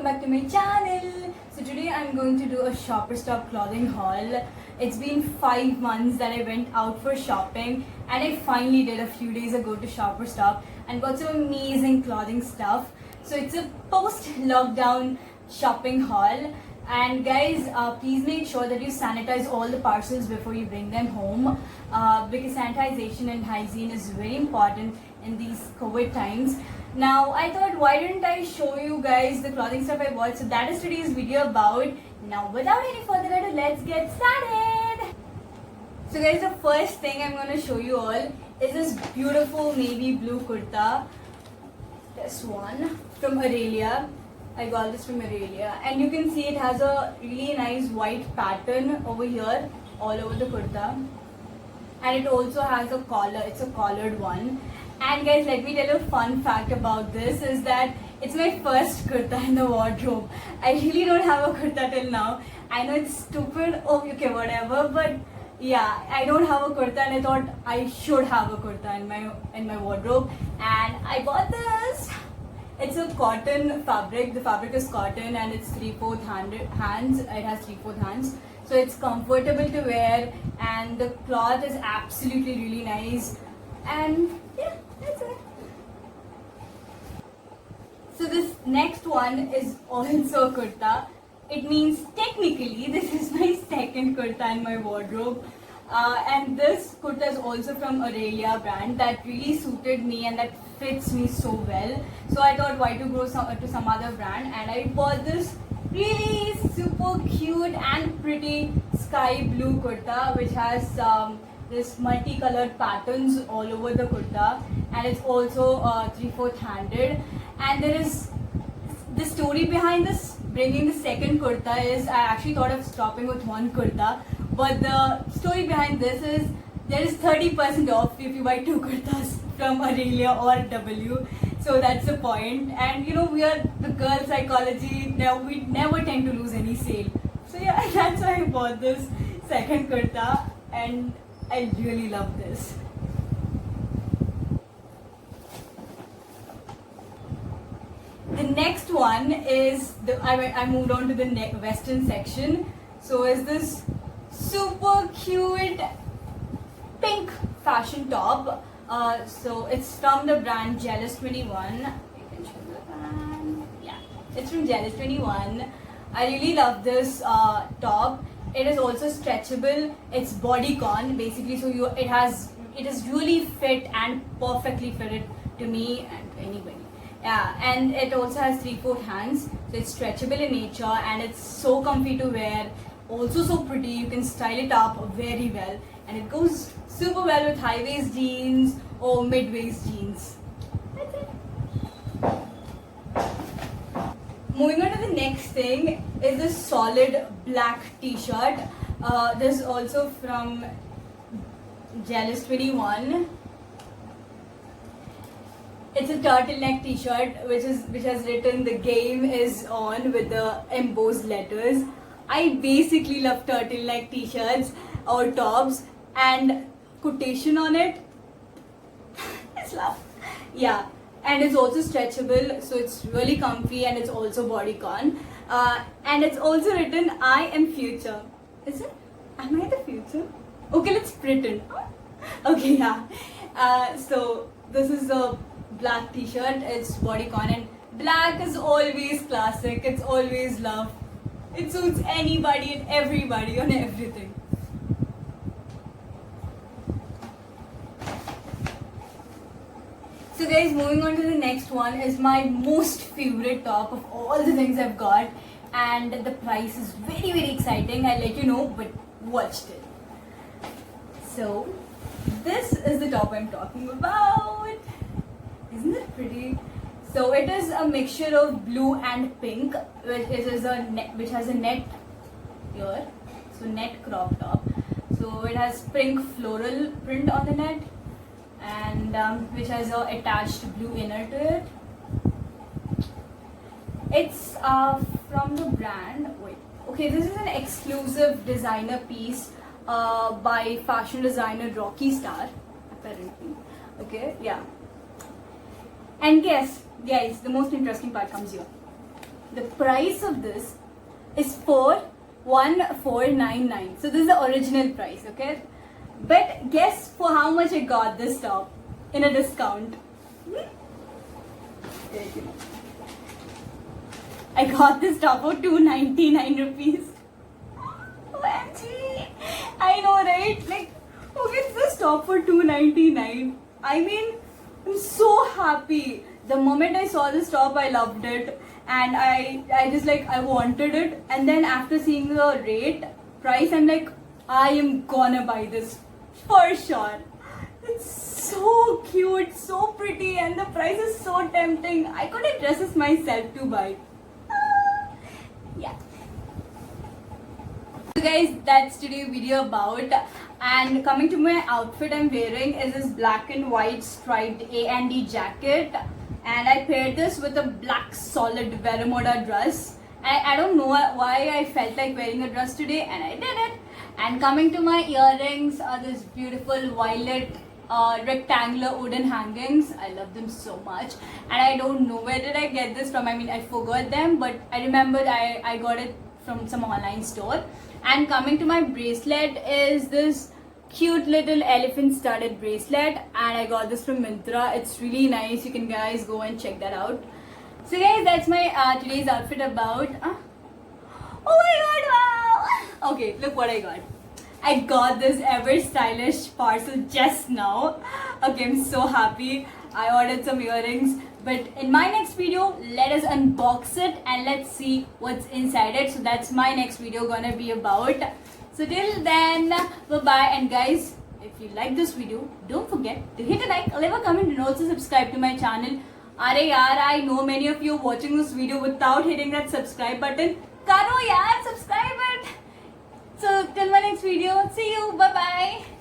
back to my channel. So today I'm going to do a Shopper Stop clothing haul. It's been 5 months that I went out for shopping and I finally did a few days ago to Shopper Stop and got some amazing clothing stuff. So it's a post-lockdown shopping haul. And guys, please make sure that you sanitize all the parcels before you bring them home because sanitization and hygiene is very important in these COVID times. Now I thought, why didn't I show you guys the clothing stuff I bought? So that is today's video about. Now without any further ado, let's get started. So guys, the first thing I'm going to show you all is this beautiful navy blue kurta. This one from Aurelia. I got this from Aurelia, and you can see it has a really nice white pattern over here all over the kurta, and it also has a collar. It's a collared one. And guys, let me tell you a fun fact about this is that it's my first kurta in the wardrobe. I really don't have a kurta till now. I know it's stupid, okay, whatever, but yeah, I don't have a kurta and I thought I should have a kurta in my wardrobe, and I bought this. It's a cotton fabric. The fabric is cotton and it's 3/4 hands. It has 3/4 hands. So it's comfortable to wear and the cloth is absolutely really nice. And yeah, that's it. So this next one is also a kurta. It means technically this is my second kurta in my wardrobe. And this kurta is also from Aurelia brand that really suited me and that fits me so well. So I thought, why to go to some other brand, and I bought this really super cute and pretty sky blue kurta which has this multicolored patterns all over the kurta, and it's also 3/4 handed. And there is the story behind this bringing the second kurta is I actually thought of stopping with one kurta, but the story behind this is there is 30% off if you buy 2 kurtas from Aurelia or W. So that's the point. And you know, we are the girl psychology. Now we never tend to lose any sale. So yeah, that's why I bought this second kurta, and I really love this. The next one is I moved on to the western section. So is this super cute pink fashion top. So it's from the brand Jealous 21. You can show the brand. Yeah, it's from Jealous 21. I really love this top. It is also stretchable. It's bodycon basically, so it is really fit and perfectly fitted to me and to anybody. Yeah, and it also has 3/4 hands, so it's stretchable in nature and it's so comfy to wear. Also so pretty. You can style it up very well, and it goes super well with high waist jeans or mid waist jeans. That's it. Moving on to the next thing is this solid black t-shirt. This is also from Jealous 21. It's a turtleneck t-shirt which has written "The game is on" with the embossed letters. I basically love turtleneck t-shirts or tops, and quotation on it. It's love. Yeah, and it's also stretchable, so it's really comfy, and it's also bodycon. And it's also written "I am future." Is it? Am I the future? Okay, let's pretend. Okay, yeah. So this is a black t-shirt. It's bodycon, and black is always classic. It's always love. It suits anybody and everybody on everything. So guys, moving on to the next one is my most favorite top of all the things I've got, and the price is very very exciting. I'll let you know, but watch it. So this is the top I'm talking about. Isn't it pretty? So it is a mixture of blue and pink, which has a net here. So net crop top. So it has pink floral print on the net, and which has a attached blue inner to it. It's from the brand. Wait. Okay, this is an exclusive designer piece by fashion designer Rocky Star, apparently. Okay, yeah. And guess, guys, the most interesting part comes here. the price of this is 41499. So this is the original price, okay? But guess for how much I got this top in a discount. I got this top for 299 rupees. OMG! I know, right? Like, who gets this top for 299? I mean, I'm so happy. The moment I saw this top, I loved it, and I just like I wanted it. And then after seeing the price, I'm like, I am gonna buy this for sure. It's so cute, so pretty, and the price is so tempting. I couldn't resist myself to buy. Yeah. So guys, that's today's video about. And coming to my outfit, I'm wearing is this black and white striped A&D jacket, and I paired this with a black solid Veramoda dress. I don't know why I felt like wearing a dress today, and I did it. And coming to my earrings are this beautiful violet rectangular wooden hangings. I love them so much, and I don't know where did I get this from. I mean, I forgot them, but I remembered I got it from some online store. And coming to my bracelet is this cute little elephant studded bracelet, and I got this from Myntra. It's really nice. You can guys go and check that out. So guys, that's my today's outfit about. Oh my god, wow! Okay, look what I got. I got this ever stylish parcel just now. Okay, I'm so happy. I ordered some earrings, but in my next video, let us unbox it and let's see what's inside it. So that's my next video gonna be about. So till then, bye-bye. And guys, if you like this video, don't forget to hit a like, leave a comment, and also subscribe to my channel. Are yaar, I know many of you are watching this video without hitting that subscribe button. Karo yaar, subscribe it. So till my next video, see you, bye-bye.